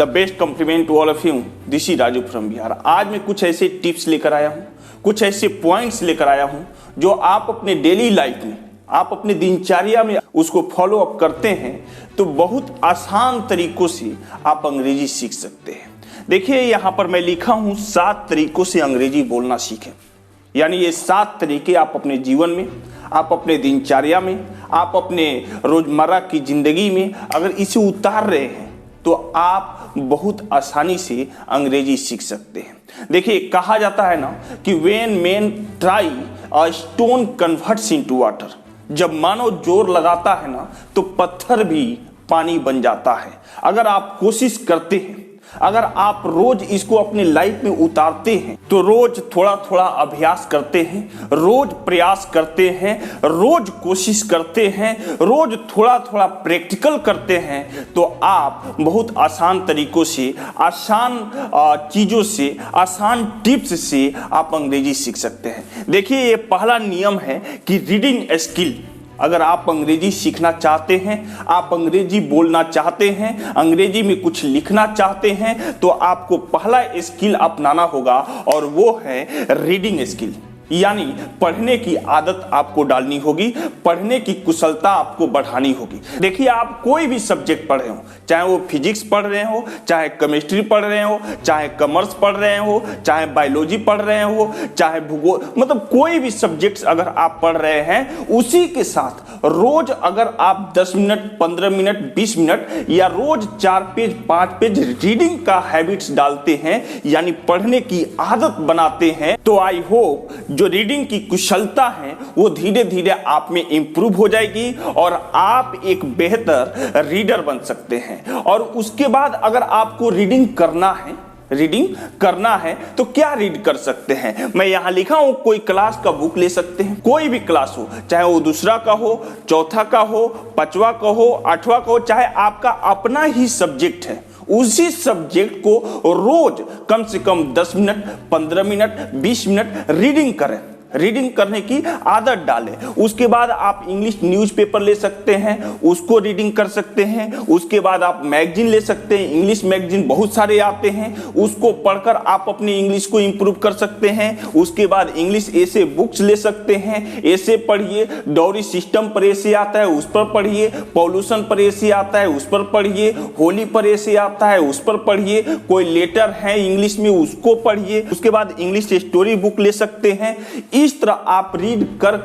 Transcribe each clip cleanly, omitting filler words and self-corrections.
The best compliment to all of you. This is Raju from Bihar. आज मैं कुछ ऐसे टिप्स लेकर आया हूँ, कुछ ऐसे पॉइंट्स लेकर आया हूँ जो आप अपने डेली लाइफ में, आप अपने दिनचर्या में उसको फॉलो अप करते हैं तो बहुत आसान तरीकों से आप अंग्रेजी सीख सकते हैं। देखिए यहाँ पर मैं लिखा हूँ 7 तरीकों से अंग्रेजी बोलना सीखें। यानी ये 7 तरीके आप अपने जीवन में, आप अपने दिनचर्या में, आप अपने रोजमर्रा की जिंदगी में अगर इसे उतार रहे हैं तो आप बहुत आसानी से अंग्रेजी सीख सकते हैं। देखिए कहा जाता है ना कि when man try a stone converts into water. जब मानव जोर लगाता है ना तो पत्थर भी पानी बन जाता है। अगर आप कोशिश करते हैं, अगर आप रोज इसको अपनी लाइफ में उतारते हैं, तो रोज थोड़ा थोड़ा अभ्यास करते हैं, रोज प्रयास करते हैं, रोज कोशिश करते हैं, रोज थोड़ा थोड़ा प्रैक्टिकल करते हैं तो आप बहुत आसान तरीकों से, आसान चीज़ों से, आसान टिप्स से आप अंग्रेजी सीख सकते हैं। देखिए ये पहला नियम है कि रीडिंग स्किल। अगर आप अंग्रेजी सीखना चाहते हैं, आप अंग्रेजी बोलना चाहते हैं, अंग्रेजी में कुछ लिखना चाहते हैं तो आपको पहला स्किल अपनाना होगा और वो है रीडिंग स्किल। यानी पढ़ने की आदत आपको डालनी होगी, पढ़ने की कुशलता आपको बढ़ानी होगी। देखिए आप कोई भी सब्जेक्ट पढ़ रहे हो, चाहे वो फिजिक्स पढ़ रहे हो, चाहे केमिस्ट्री पढ़ रहे हो, चाहे कॉमर्स पढ़ रहे हो, चाहे बायोलॉजी पढ़ रहे हो, चाहे भूगोल, मतलब कोई भी सब्जेक्ट्स अगर आप पढ़ रहे हैं, उसी के साथ रोज अगर आप 10 मिनट, 15 मिनट, 20 मिनट या रोज 4 पेज 5 पेज रीडिंग का हैबिट्स डालते हैं, यानी पढ़ने की आदत बनाते हैं, तो आई होप जो रीडिंग की कुशलता है वो धीरे धीरे आप में इंप्रूव हो जाएगी और आप एक बेहतर रीडर बन सकते हैं। और उसके बाद अगर आपको रीडिंग करना है तो क्या रीड कर सकते हैं। मैं यहां लिखा हूं कोई क्लास का बुक ले सकते हैं, कोई भी क्लास हो, चाहे वो दूसरा का हो, चौथा का हो, 5वां का हो, 8वां का हो, चाहे आपका अपना ही सब्जेक्ट है, उसी सब्जेक्ट को रोज कम से कम 10 मिनट, 15 मिनट, 20 मिनट रीडिंग करें, रीडिंग करने की आदत डालें। उसके बाद आप इंग्लिश न्यूज़पेपर ले सकते हैं, उसको रीडिंग कर सकते हैं। उसके बाद आप मैगजीन ले सकते हैं, इंग्लिश मैगजीन बहुत सारे आते हैं, उसको पढ़कर आप अपनी इंग्लिश को इंप्रूव कर सकते हैं। उसके बाद इंग्लिश ऐसे बुक्स ले सकते हैं, ऐसे पढ़िए, डॉरी सिस्टम पर ऐसे आता है उस पर पढ़िए, पॉल्यूशन पर ऐसे आता है उस पर पढ़िए, होली पर ऐसे आता है उस पर पढ़िए, कोई लेटर है इंग्लिश में उसको पढ़िए। उसके बाद इंग्लिश स्टोरी बुक ले सकते हैं। इस तरह आप रीड कर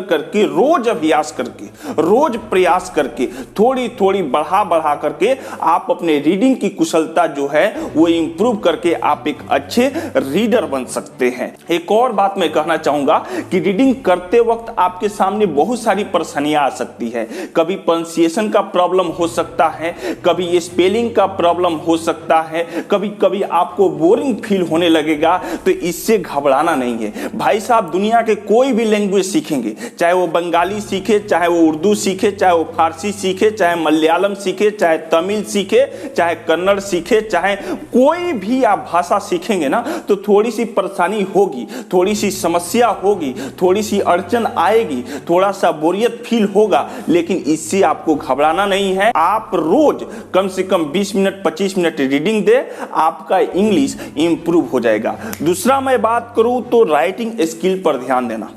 करके रोज अभ्यास करके, रोज प्रयास करके, थोड़ी थोड़ी बढ़ा करके आप अपने रीडिंग की कुशलता जो है वो इंप्रूव करके आप एक अच्छे रीडर बन सकते हैं। एक और बात मैं कहना चाहूंगा कि रीडिंग करते वक्त आपके सामने बहुत सारी परेशानियां आ सकती है। कभी प्रोनाउंसिएशन का प्रॉब्लम हो सकता है, कभी स्पेलिंग का प्रॉब्लम हो सकता है, कभी कभी आपको बोरिंग फील होने लगेगा, तो इससे घबराना नहीं है। भाई साहब दुनिया के कोई भी लैंग्वेज सीखेंगे, चाहे वो बंगाली सीखे, चाहे वो उर्दू सीखे, चाहे वो फारसी सीखे, चाहे मलयालम सीखे, चाहे तमिल सीखे, चाहे कन्नड़ सीखे, चाहे कोई भी आप भाषा सीखेंगे ना तो थोड़ी सी परेशानी होगी, थोड़ी सी समस्या होगी, थोड़ी सी अड़चन आएगी, थोड़ा सा बोरियत फील होगा, लेकिन इससे आपको घबराना नहीं है। आप रोज कम से कम 20 मिनट 25 मिनट रीडिंग दे, आपका इंग्लिश इंप्रूव हो जाएगा। दूसरा मैं बात करूं तो राइटिंग स्किल पर ध्यान देना,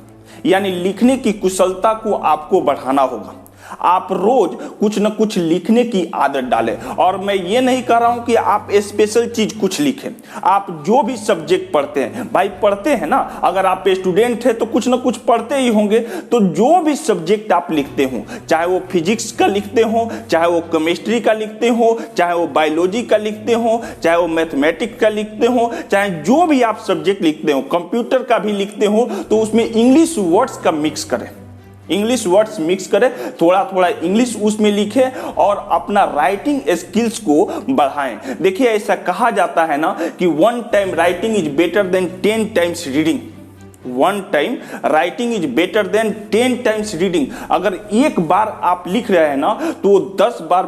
यानी लिखने की कुशलता को आपको बढ़ाना होगा। आप रोज कुछ न कुछ लिखने की आदत डालें। और मैं ये नहीं कह रहा हूं कि आप स्पेशल चीज कुछ लिखें, आप जो भी सब्जेक्ट पढ़ते हैं, भाई पढ़ते हैं ना, अगर आप स्टूडेंट हैं तो कुछ न कुछ पढ़ते ही होंगे, तो जो भी सब्जेक्ट आप लिखते हो, चाहे वो फिजिक्स का लिखते हो, चाहे वो केमिस्ट्री का लिखते हो, चाहे वो बायोलॉजी का लिखते हो, चाहे वो मैथमेटिक्स का लिखते हो, चाहे जो भी आप सब्जेक्ट लिखते हो, कंप्यूटर का भी लिखते हो, तो उसमें इंग्लिश वर्ड्स का मिक्स करें, इंग्लिश वर्ड्स मिक्स करें, थोड़ा थोड़ा इंग्लिश उसमें लिखें और अपना राइटिंग स्किल्स को बढ़ाएं। देखिए ऐसा कहा जाता है ना कि 1 time writing is better than 10 times reading. 1 time writing is better than 10 times reading. अगर एक बार आप लिख रहे हैं ना तो 10 बार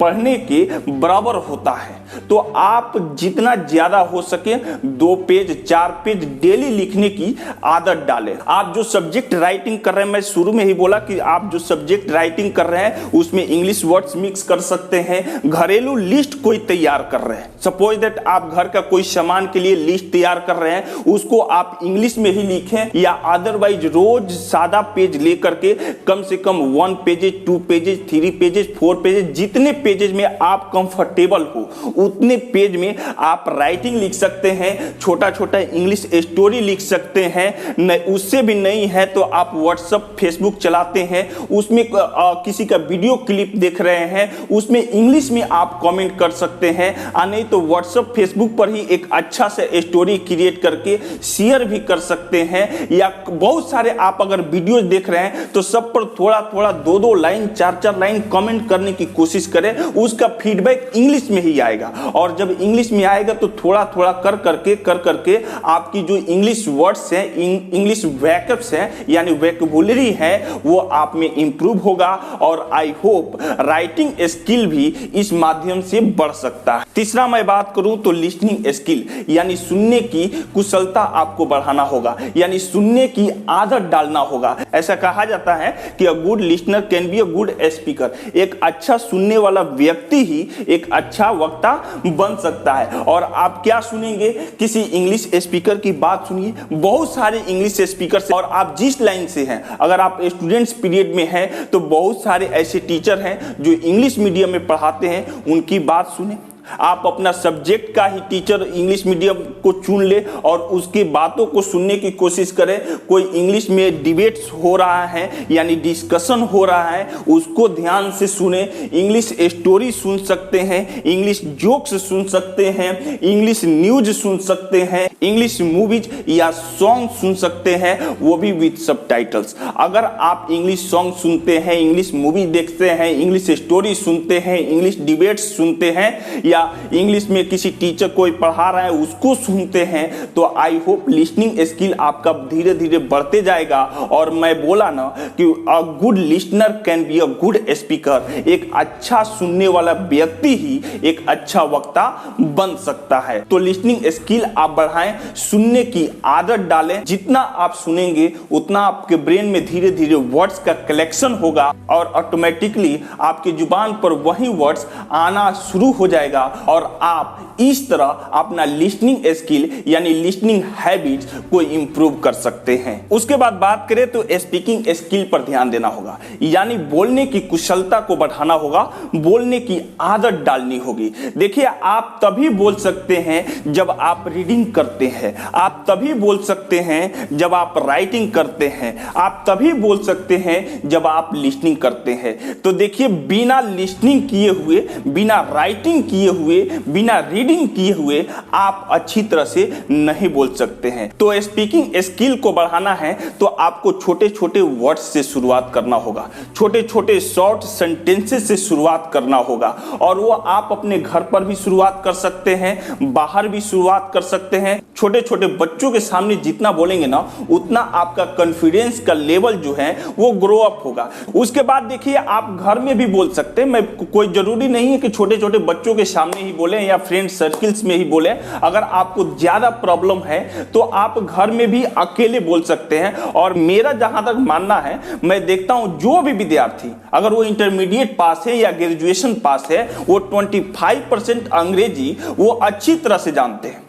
पढ़ने के बराबर होता है। तो आप जितना ज्यादा हो सके 2 पेज 4 पेज डेली लिखने की आदत डालें। आप जो सब्जेक्ट राइटिंग कर रहे हैं, मैं शुरू में ही बोला कि आप जो सब्जेक्ट राइटिंग कर रहे हैं उसमें इंग्लिश वर्ड्स मिक्स कर सकते हैं। घरेलू लिस्ट कोई तैयार कर रहे हैं, सपोज दैट आप घर का कोई सामान के लिए लिस्ट तैयार कर रहे हैं, उसको आप इंग्लिश में ही लिखें, या अदरवाइज रोज सादा पेज लेकर के कम से कम 1 पेजेज 2 पेजेज 3 पेजेज 4 पेजेज जितने पेजेज में आप कंफर्टेबल हो उतने पेज में आप राइटिंग लिख सकते हैं। छोटा छोटा इंग्लिश स्टोरी लिख सकते हैं। उससे भी नहीं है तो आप व्हाट्सएप फेसबुक चलाते हैं, उसमें किसी का वीडियो क्लिप देख रहे हैं, उसमें इंग्लिश में आप कमेंट कर सकते हैं। नहीं तो व्हाट्सएप फेसबुक पर ही एक अच्छा सा स्टोरी क्रिएट करके शेयर भी कर सकते हैं। या बहुत सारे आप अगर वीडियो देख रहे हैं तो सब पर थोड़ा थोड़ा 2-2 लाइन 4-4 लाइन कमेंट करने की कोशिश करें, उसका फीडबैक इंग्लिश में ही आएगा। और जब इंग्लिश में आएगा तो थोड़ा थोड़ा कर करके आपकी जो इंग्लिश वर्ड्स हैं, इंग्लिश वैकअप्स हैं यानी वैकेबुलरी है, वो आप में इंप्रूव होगा। और आई होप राइटिंग स्किल भी इस माध्यम से बढ़ सकता है। तीसरा मैं बात करूं तो लिसनिंग स्किल यानी सुनने की कुशलता आपको बढ़ाना होगा, यानी सुनने की आदत डालना होगा। ऐसा कहा जाता है कि a good listener can be a good speaker. एक अच्छा सुनने वाला व्यक्ति ही एक अच्छा वक्ता बन सकता है। और आप क्या सुनेंगे? किसी इंग्लिश स्पीकर की बात सुनिए, बहुत सारे इंग्लिश स्पीकर से, और आप जिस लाइन से हैं, अगर आप स्टूडेंट्स पीरियड में हैं तो बहुत सारे ऐसे टीचर हैं जो इंग्लिश मीडियम में पढ़ाते हैं, उनकी बात सुने। आप अपना सब्जेक्ट का ही टीचर इंग्लिश मीडियम को चुन ले और उसकी बातों को सुनने की कोशिश करें। कोई इंग्लिश में डिबेट्स हो रहा है यानी डिस्कशन हो रहा है, उसको ध्यान से सुने। इंग्लिश स्टोरी सुन सकते हैं, इंग्लिश जोक्स सुन सकते हैं, इंग्लिश न्यूज सुन सकते हैं, इंग्लिश मूवीज या सॉन्ग सुन सकते हैं, वो भी विद सबटाइटल्स। अगर आप इंग्लिश सॉन्ग सुनते हैं, इंग्लिश मूवी देखते हैं, इंग्लिश स्टोरी सुनते हैं, इंग्लिश डिबेट्स सुनते हैं, या इंग्लिश में किसी टीचर कोई पढ़ा रहा है उसको सुनते हैं, तो आई होप लिसनिंग स्किल आपका धीरे धीरे बढ़ते जाएगा। और मैं बोला ना कि a good listener can be a good speaker. एक अच्छा सुनने वाला व्यक्ति ही एक अच्छा वक्ता बन सकता है। तो लिसनिंग स्किल आप बढ़ाएं, सुनने की आदत डालें। जितना आप सुनेंगे उतना आपके ब्रेन में धीरे धीरे वर्ड्स का कलेक्शन होगा और ऑटोमेटिकली आपकी जुबान पर वही वर्ड्स आना शुरू हो जाएगा और आप इस तरह अपना लिसनिंग स्किल यानी लिसनिंग हैबिट्स को इंप्रूव कर सकते हैं। उसके बाद बात करें तो स्पीकिंग स्किल पर ध्यान देना होगा, यानी बोलने की कुशलता को बढ़ाना होगा, बोलने की आदत डालनी होगी। देखिए, आप तभी बोल सकते हैं जब आप रीडिंग करते हैं, आप तभी बोल सकते हैं जब आप राइटिंग करते हैं, आप तभी बोल सकते हैं जब आप लिसनिंग करते हैं। तो देखिए, बिना लिसनिंग किए हुए, बिना राइटिंग किए हुए, बिना रीडिंग किए हुए आप अच्छी तरह से नहीं बोल सकते हैं। तो स्पीकिंग स्किल को बढ़ाना है तो आपको छोटे छोटे वर्ड्स से शुरुआत करना होगा, छोटे छोटे शॉर्ट सेंटेंसेस से शुरुआत करना होगा। और वो आप अपने घर पर भी शुरुआत कर सकते हैं, बाहर भी शुरुआत कर सकते हैं। छोटे छोटे बच्चों के सामने जितना बोलेंगे ना, उतना आपका कॉन्फिडेंस का लेवल जो है वो ग्रो अप होगा। उसके बाद देखिए, आप घर में भी बोल सकते हैं। मैं कोई जरूरी नहीं है कि छोटे छोटे बच्चों के सामने ही बोले या फ्रेंड सर्किल्स में ही बोले। अगर आपको ज्यादा प्रॉब्लम है तो आप घर में भी अकेले बोल सकते हैं। और मेरा जहां तक मानना है, मैं देखता हूं जो भी विद्यार्थी, अगर वो इंटरमीडिएट पास है या ग्रेजुएशन पास है, वो 25% अंग्रेजी वो अच्छी तरह से जानते हैं,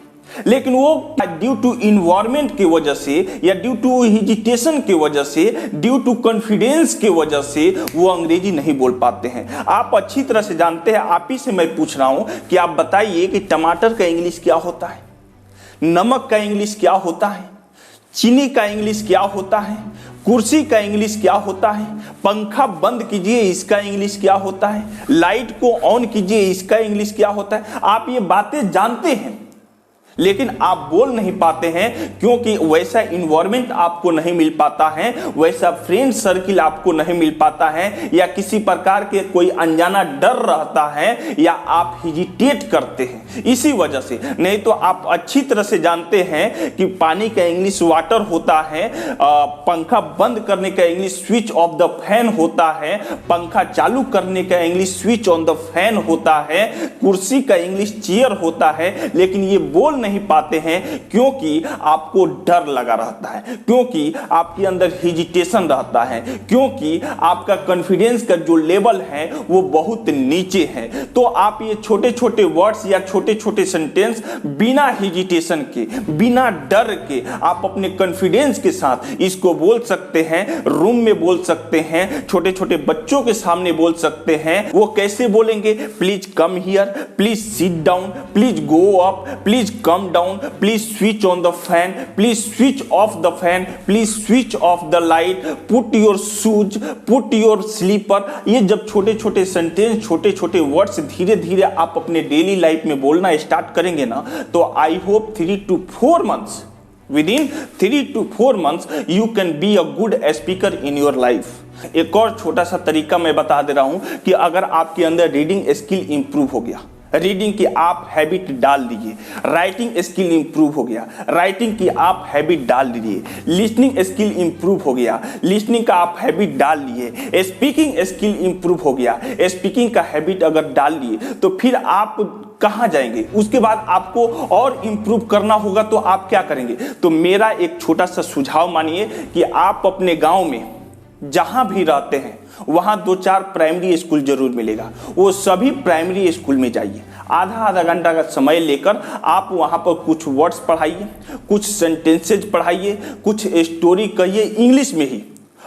लेकिन वो ड्यू टू इन्वायरमेंट की वजह से या ड्यू टू हेजिटेशन की वजह से, ड्यू टू कॉन्फिडेंस की वजह से वो अंग्रेजी नहीं बोल पाते हैं। आप अच्छी तरह से जानते हैं। आप ही से मैं पूछ रहा हूं कि आप बताइए कि टमाटर का इंग्लिश क्या होता है, नमक का इंग्लिश क्या होता है, चीनी का इंग्लिश क्या होता है, कुर्सी का इंग्लिश क्या होता है, पंखा बंद कीजिए इसका इंग्लिश क्या होता है, लाइट को ऑन कीजिए इसका इंग्लिश क्या होता है। आप ये बातें जानते हैं, लेकिन आप बोल नहीं पाते हैं क्योंकि वैसा इन्वायरमेंट आपको नहीं मिल पाता है, वैसा फ्रेंड सर्किल आपको नहीं मिल पाता है, या किसी प्रकार के कोई अनजाना डर रहता है, या आप हिजिटेट करते हैं इसी वजह से। नहीं तो आप अच्छी तरह से जानते हैं कि पानी का इंग्लिश वाटर होता है, पंखा बंद करने का English switch off the fan होता है, पंखा चालू करने का English switch on the fan होता है, कुर्सी का इंग्लिश चेयर होता है, लेकिन ये बोल नहीं पाते हैं क्योंकि आपको डर लगा रहता है, क्योंकि आपके अंदर हिजिटेशन रहता है, क्योंकि आपका कॉन्फिडेंस का जो लेवल है वो बहुत नीचे है। तो आप ये छोटे छोटे वर्ड्स या छोटे छोटे सेंटेंस बिना हिजिटेशन के, बिना डर के, आप अपने कॉन्फिडेंस के साथ इसको बोल सकते हैं, रूम में बोल सकते हैं, छोटे छोटे बच्चों के सामने बोल सकते हैं। वो कैसे बोलेंगे? Please come here, please sit down, please go up, please come down, please switch on the fan, please switch off the fan, please switch off the light, put your shoes, put your slipper. ये जब छोटे छोटे sentence, छोटे छोटे words धीरे धीरे आप अपने डेली लाइफ में बोलना स्टार्ट करेंगे ना, तो I hope 3 to 4 months, within 3 to 4 months you can be a good speaker in your life। एक और छोटा सा तरीका मैं बता दे रहा हूं कि अगर आपके अंदर रीडिंग स्किल इंप्रूव हो गया, रीडिंग की आप हैबिट डाल दीजिए, राइटिंग स्किल इंप्रूव हो गया, राइटिंग की आप हैबिट डाल दीजिए, लिसनिंग स्किल इंप्रूव हो गया, लिसनिंग का आप हैबिट डाल लिए, स्पीकिंग स्किल इंप्रूव हो गया, स्पीकिंग का हैबिट अगर डाल लिए, तो फिर आप कहाँ जाएंगे? उसके बाद आपको और इंप्रूव करना होगा, तो आप क्या करेंगे? तो मेरा एक छोटा सा सुझाव मानिए कि आप अपने गांव में जहां भी रहते हैं वहां 2-4 प्राइमरी स्कूल जरूर मिलेगा, वो सभी प्राइमरी स्कूल में जाइए, आधा घंटा का समय लेकर आप वहां पर कुछ वर्ड्स पढ़ाइए, कुछ सेंटेंसेज पढ़ाइए, कुछ स्टोरी कहिए इंग्लिश में ही,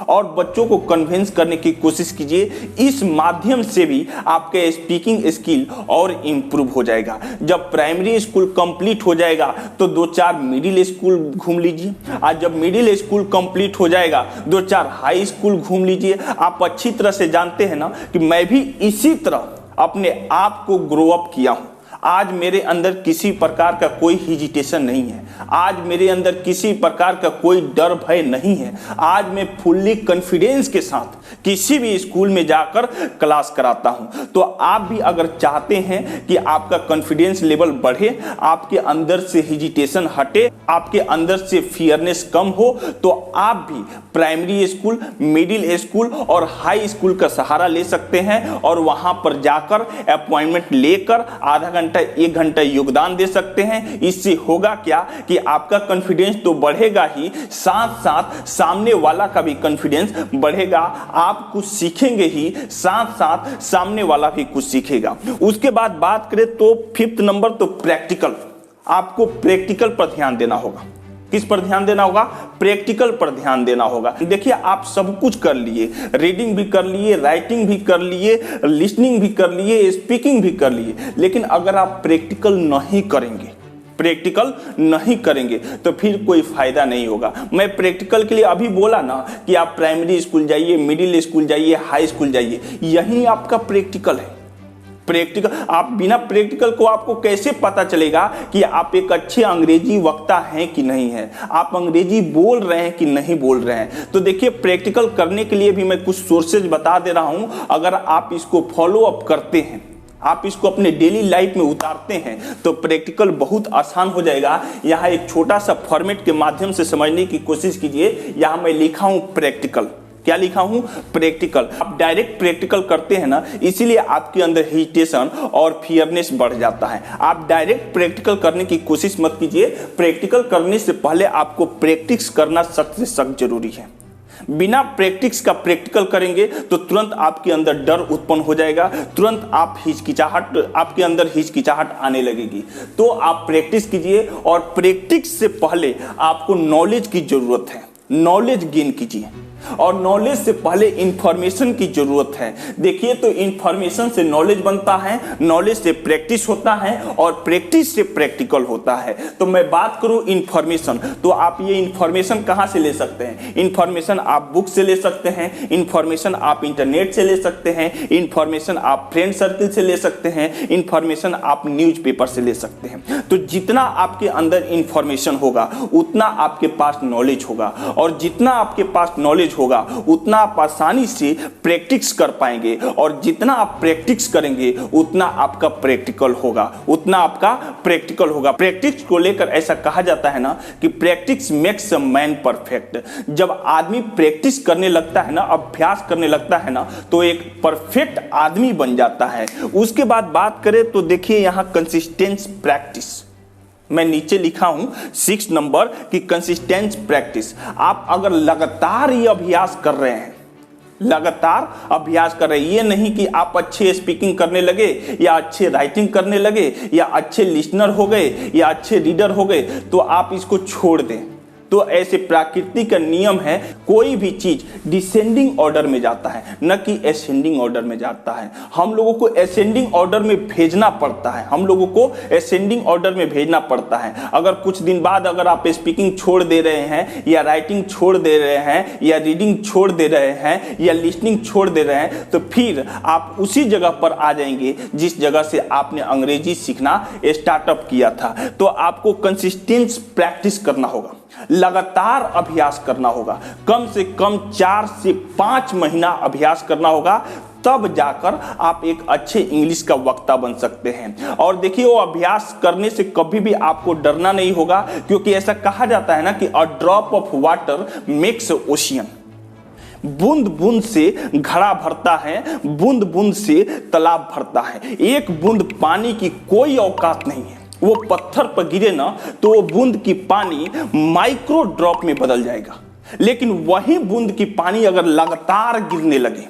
और बच्चों को कन्विंस करने की कोशिश कीजिए। इस माध्यम से भी आपके स्पीकिंग स्किल और इम्प्रूव हो जाएगा। जब प्राइमरी स्कूल कंप्लीट हो जाएगा तो 2-4 मिडिल स्कूल घूम लीजिए, आज जब मिडिल स्कूल कंप्लीट हो जाएगा 2-4 हाई स्कूल घूम लीजिए। आप अच्छी तरह से जानते हैं ना कि मैं भी इसी तरह अपने आप को ग्रो अप किया हूं। आज मेरे अंदर किसी प्रकार का कोई हिजिटेशन नहीं है, आज मेरे अंदर किसी प्रकार का कोई डर भय नहीं है। आज मैं फुल्ली कॉन्फिडेंस के साथ किसी भी स्कूल में जाकर क्लास कराता हूं। तो आप भी अगर चाहते हैं कि आपका कॉन्फिडेंस लेवल बढ़े, आपके अंदर से हिजिटेशन हटे, आपके अंदर से फियरनेस कम हो, तो आप भी प्राइमरी स्कूल, मिडिल स्कूल और हाई स्कूल का सहारा ले सकते हैं और वहां पर जाकर अपॉइंटमेंट लेकर आधा घंटा 1 घंटा योगदान दे सकते हैं। इससे होगा क्या कि आपका कॉन्फिडेंस तो बढ़ेगा ही, साथ साथ सामने वाला का भी कॉन्फिडेंस बढ़ेगा। आप कुछ सीखेंगे ही, साथ साथ सामने वाला भी कुछ सीखेगा। उसके बाद बात करें तो 5th नंबर, तो प्रैक्टिकल। आपको प्रैक्टिकल पर ध्यान देना होगा। किस पर ध्यान देना होगा? प्रैक्टिकल पर ध्यान देना होगा। देखिए, आप सब कुछ कर लिए, रीडिंग भी कर लिए, राइटिंग भी कर लिए, लिसनिंग भी कर लिए, स्पीकिंग भी कर लिए, लेकिन अगर आप प्रैक्टिकल नहीं करेंगे तो फिर कोई फायदा नहीं होगा। मैं प्रैक्टिकल के लिए अभी बोला ना कि आप प्राइमरी स्कूल जाइए, मिडिल स्कूल जाइए, हाई स्कूल जाइए, यही आपका प्रैक्टिकल है। प्रैक्टिकल, आप बिना प्रैक्टिकल को आपको कैसे पता चलेगा कि आप एक अच्छे अंग्रेजी वक्ता हैं कि नहीं है, आप अंग्रेजी बोल रहे हैं कि नहीं बोल रहे हैं। तो देखिए, प्रैक्टिकल करने के लिए भी मैं कुछ सोर्सेज बता दे रहा हूं। अगर आप इसको फॉलो अप करते हैं, आप इसको अपने डेली लाइफ में उतारते हैं, तो प्रैक्टिकल बहुत आसान हो जाएगा। यहाँ एक छोटा सा फॉर्मेट के माध्यम से समझने की कोशिश कीजिए। यहाँ मैं लिखा हूं प्रैक्टिकल। क्या लिखा हूं? प्रैक्टिकल। आप डायरेक्ट प्रैक्टिकल करते हैं ना, इसीलिए आपके अंदर हेजिटेशन और फियरनेस बढ़ जाता है। आप डायरेक्ट प्रैक्टिकल करने की कोशिश मत कीजिए। प्रैक्टिकल करने से पहले आपको प्रैक्टिस करना सख्त से सख्त जरूरी है। बिना प्रैक्टिस का प्रैक्टिकल करेंगे तो तुरंत आपके अंदर डर उत्पन्न हो जाएगा, तुरंत आपके अंदर हिचकिचाहट आने लगेगी। तो आप प्रैक्टिस कीजिए, और प्रैक्टिस से पहले आपको नॉलेज की जरूरत है। नॉलेज गेन कीजिए। और नॉलेज से पहले इंफॉर्मेशन की जरूरत है। देखिए, तो इंफॉर्मेशन से नॉलेज बनता है, नॉलेज से प्रैक्टिस होता है और प्रैक्टिस से प्रैक्टिकल होता है। तो मैं बात करूं इंफॉर्मेशन, तो आप ये इंफॉर्मेशन कहां से ले सकते हैं? इंफॉर्मेशन आप बुक से ले सकते हैं, इंफॉर्मेशन आप इंटरनेट से ले सकते हैं, इंफॉर्मेशन आप फ्रेंड सर्किल से ले सकते हैं, इंफॉर्मेशन आप न्यूज़पेपर से ले सकते हैं। तो जितना आपके अंदर इंफॉर्मेशन होगा उतना आपके पास नॉलेज होगा, और जितना आपके पास नॉलेज होगा उतना आप आसानी से प्रैक्टिस कर पाएंगे, और जितना आप प्रैक्टिस करेंगे उतना आपका प्रैक्टिकल होगा, उतना आपका प्रैक्टिकल होगा। प्रैक्टिस को लेकर ऐसा कहा जाता है ना कि practice makes a man perfect. जब आदमी प्रैक्टिस करने लगता है ना, अभ्यास करने लगता है ना, तो एक परफेक्ट आदमी बन जाता है। उसके बाद बात करें तो देखिए यहां कंसिस्टेंस प्रैक्टिस, मैं नीचे लिखा हूं 6 नंबर की कंसिस्टेंस प्रैक्टिस। आप अगर लगातार ये अभ्यास कर रहे हैं, लगातार अभ्यास कर रहे हैं, ये नहीं कि आप अच्छे स्पीकिंग करने लगे या अच्छे राइटिंग करने लगे या अच्छे लिसनर हो गए या अच्छे रीडर हो गए तो आप इसको छोड़ दें। तो ऐसे प्रकृति का नियम है, कोई भी चीज डिसेंडिंग ऑर्डर में जाता है, न कि असेंडिंग ऑर्डर में जाता है। हम लोगों को असेंडिंग ऑर्डर में भेजना पड़ता है, हम लोगों को असेंडिंग ऑर्डर में भेजना पड़ता है। अगर कुछ दिन बाद अगर आप स्पीकिंग छोड़ दे रहे हैं या राइटिंग छोड़ दे रहे हैं या रीडिंग छोड़ दे रहे हैं या लिसनिंग छोड़ दे रहे हैं, तो फिर आप उसी जगह पर आ जाएंगे जिस जगह से आपने अंग्रेजी सीखना स्टार्टअप किया था। तो आपको कंसिस्टेंस प्रैक्टिस करना होगा, लगातार अभ्यास करना होगा, कम से कम 4 से 5 महीना अभ्यास करना होगा, तब जाकर आप एक अच्छे इंग्लिश का वक्ता बन सकते हैं। और देखिए, वो अभ्यास करने से कभी भी आपको डरना नहीं होगा, क्योंकि ऐसा कहा जाता है ना कि a drop of water makes ocean. बूंद बूंद से घड़ा भरता है, बूंद बूंद से तालाब भरता है। एक बूंद पानी की कोई औकात नहीं है, वो पत्थर पर गिरे ना तो वो बूंद की पानी माइक्रो ड्रॉप में बदल जाएगा। लेकिन वही बूंद की पानी अगर लगातार गिरने लगे,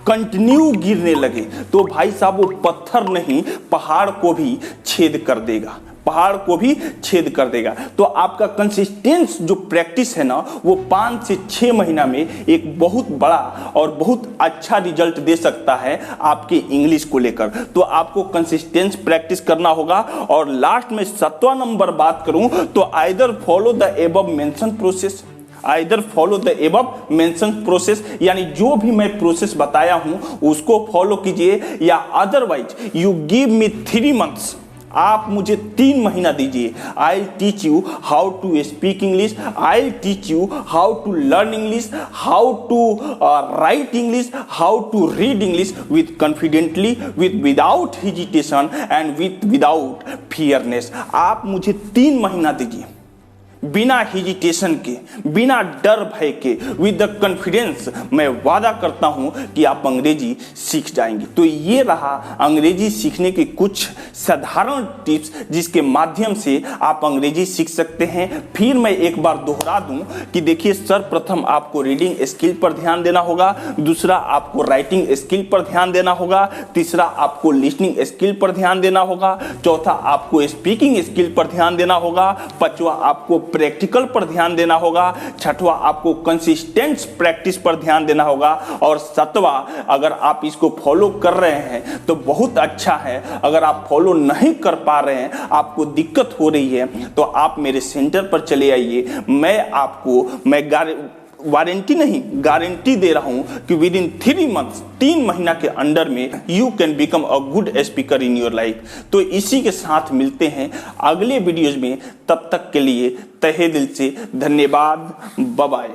कंटिन्यू गिरने लगे, तो भाई साहब वो पत्थर नहीं पहाड़ को भी छेद कर देगा, पहाड़ को भी छेद कर देगा। तो आपका कंसिस्टेंस जो प्रैक्टिस है ना, वो 5 से 6 महीना में एक बहुत बड़ा और बहुत अच्छा रिजल्ट दे सकता है आपके इंग्लिश को लेकर। तो आपको कंसिस्टेंस प्रैक्टिस करना होगा। और लास्ट में 7वां नंबर बात करूं तो either follow the above mention process, either follow the above mention process, यानी जो भी मैं प्रोसेस बताया हूं उसको फॉलो कीजिए, या otherwise you give me 3 months, आप मुझे 3 महीना दीजिए। I teach you how to speak English, I teach you how to learn English, how to write English, how to read English with confidently, without hesitation and without fearness. आप मुझे 3 महीना दीजिए, बिना hesitation के, बिना डर भय के, विद द कॉन्फिडेंस। मैं वादा करता हूं कि आप अंग्रेजी सीख जाएंगे। तो ये रहा अंग्रेजी सीखने के कुछ साधारण टिप्स जिसके माध्यम से आप अंग्रेजी सीख सकते हैं। फिर मैं एक बार दोहरा दूं कि देखिए, सर्वप्रथम आपको रीडिंग स्किल पर ध्यान देना होगा, दूसरा आपको राइटिंग स्किल पर ध्यान देना होगा, तीसरा आपको लिसनिंग स्किल पर ध्यान देना होगा, चौथा आपको स्पीकिंग स्किल पर ध्यान देना होगा, पांचवा आपको प्रैक्टिकल पर ध्यान देना होगा, छठवां आपको कंसिस्टेंट प्रैक्टिस पर ध्यान देना होगा, और 7वां अगर आप इसको फॉलो कर रहे हैं तो बहुत अच्छा है। अगर आप फॉलो नहीं कर पा रहे हैं, आपको दिक्कत हो रही है, तो आप मेरे सेंटर पर चले आइए। मैं वारंटी नहीं, गारंटी दे रहा हूं कि विद इन 3 मंथ्स, 3 महीना के अंडर में you can become a good speaker in your life. तो इसी के साथ मिलते हैं अगले वीडियोज में, तब तक के लिए तहे दिल से धन्यवाद। Bye bye.